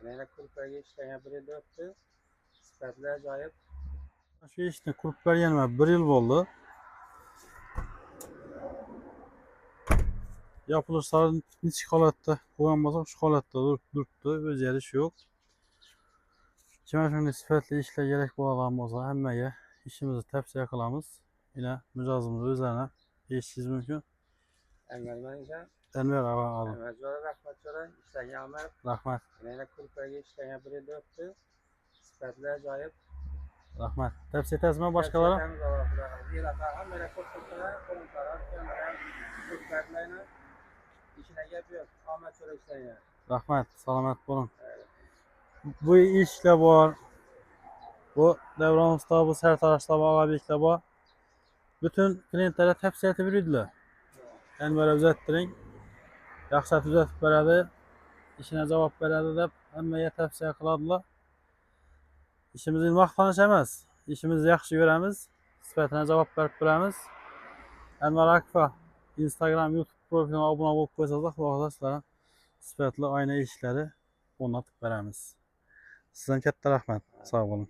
Yine kurpaga ishlagan bir yil o'tdi. Sifatli ajoyib. Shu ishni qurib berganimga 1 yil bo'ldi. Yopilishlari necha holatda qo'ygan bo'lsak, shu holatda turibdi, o'zgarish yo'q. Kimga shunday sifatli ishlar kerak bo'ladigan bo'lsa, hammaga ishimizni tavsiya qilamiz. Yine mijozimiz o'zlarini eshitishingiz mumkin. Anvar manager. Anvar ava. Anvar jo'ra rahmat jo'ra. Ishlagan omad. Rahmat. Yine kurpaga ishlagan bir yil o'tdi. Sifatli ajoyib. Rahmat. Tavsiya etasizmi boshqalarga? Hammaga ko'rsatsalar, qo'mitalar, kurpaklarni ishine gap yo'q. Omad jo'ra ishlagan. Rahmat. Salomat bo'ling. Bu ishlar bor. Bu Davron usta, bu Sertaroshda Og'abekda bor. Bütün klientlara tavsiya etib yurdilar. Anvar uzattiring. Yaxshi uzatib beradi. İşine cevap beradi deb hammaga tavsiya qiladilar. İşimizni maqtanish emas. İşimizni yaxshi ko'ramiz. Sifatini javob berib beramiz. Anvar Akfa Instagram, YouTube profiline obuna bo'lib qo'ysangiz, xudo sizlarga sifatli oyna ishlari o'rnatib beramiz. Sizdan katta rahmat. Sog' bo'ling.